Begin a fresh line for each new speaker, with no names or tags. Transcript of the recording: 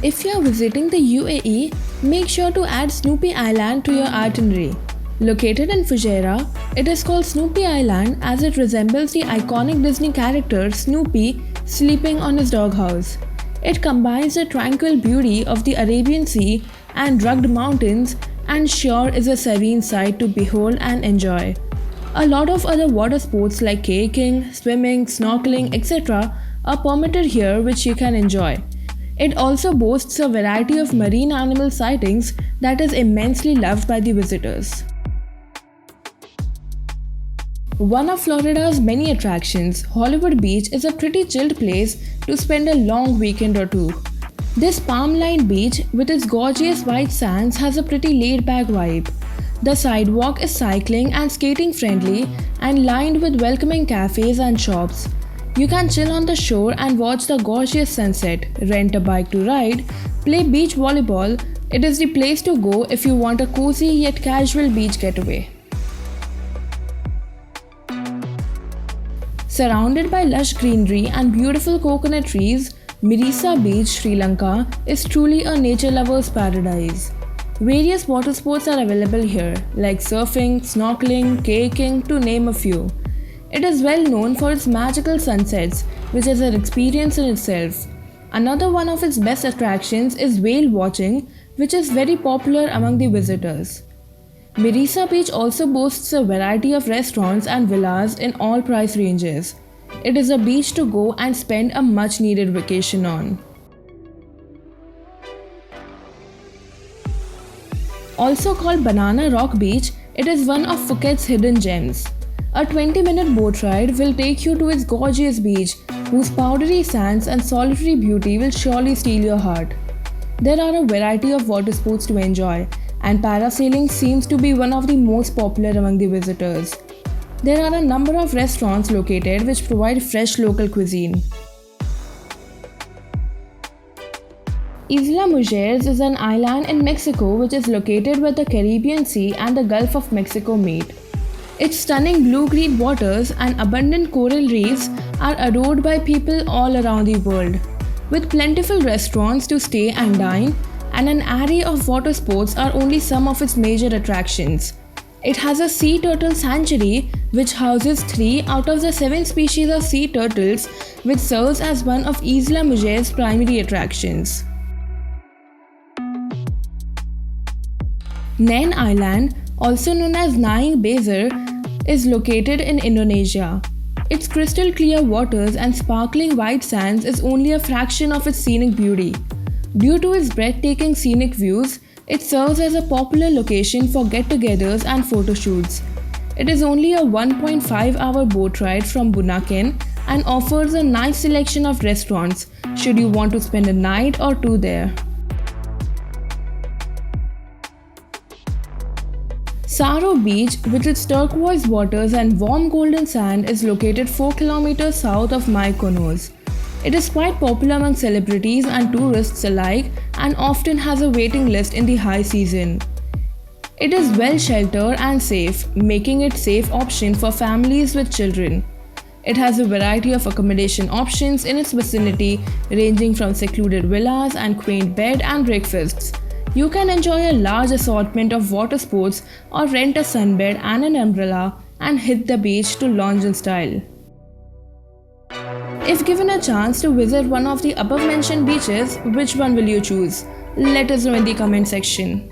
If you are visiting the UAE, make sure to add Snoopy Island to your itinerary. Located in Fujairah, it is called Snoopy Island as it resembles the iconic Disney character Snoopy sleeping on his doghouse. It combines the tranquil beauty of the Arabian Sea and rugged mountains and sure is a serene sight to behold and enjoy. A lot of other water sports like kayaking, swimming, snorkeling, etc. are permitted here which you can enjoy. It also boasts a variety of marine animal sightings that is immensely loved by the visitors. One of Florida's many attractions, Hollywood Beach is a pretty chilled place to spend a long weekend or two. This palm-lined beach with its gorgeous white sands has a pretty laid-back vibe. The sidewalk is cycling and skating friendly and lined with welcoming cafes and shops. You can chill on the shore and watch the gorgeous sunset, rent a bike to ride, play beach volleyball. It is the place to go if you want a cozy yet casual beach getaway. Surrounded by lush greenery and beautiful coconut trees, Mirissa Beach, Sri Lanka is truly a nature lover's paradise. Various water sports are available here, like surfing, snorkeling, kayaking, to name a few. It is well known for its magical sunsets, which is an experience in itself. Another one of its best attractions is whale watching, which is very popular among the visitors. Mirissa Beach also boasts a variety of restaurants and villas in all price ranges. It is a beach to go and spend a much needed vacation on. Also called Banana Rock Beach, it is one of Phuket's hidden gems. A 20-minute boat ride will take you to its gorgeous beach, whose powdery sands and solitary beauty will surely steal your heart. There are a variety of water sports to enjoy, and parasailing seems to be one of the most popular among the visitors. There are a number of restaurants located which provide fresh local cuisine. Isla Mujeres is an island in Mexico which is located where the Caribbean Sea and the Gulf of Mexico meet. Its stunning blue-green waters and abundant coral reefs are adored by people all around the world. With plentiful restaurants to stay and dine, and an array of water sports are only some of its major attractions. It has a sea turtle sanctuary which houses 3 out of the 7 species of sea turtles, which serves as one of Isla Mujeres' primary attractions. Nen Island, also known as Naing Bazar, is located in Indonesia. Its crystal clear waters and sparkling white sands is only a fraction of its scenic beauty. Due to its breathtaking scenic views, it serves as a popular location for get-togethers and photo shoots. It is only a 1.5-hour boat ride from Bunaken and offers a nice selection of restaurants should you want to spend a night or two there. Saro Beach, with its turquoise waters and warm golden sand, is located 4 kilometers south of Mykonos. It is quite popular among celebrities and tourists alike and often has a waiting list in the high season. It is well sheltered and safe, making it a safe option for families with children. It has a variety of accommodation options in its vicinity, ranging from secluded villas and quaint bed and breakfasts. You can enjoy a large assortment of water sports or rent a sunbed and an umbrella and hit the beach to lounge in style. If given a chance to visit one of the above mentioned beaches, which one will you choose? Let us know in the comment section.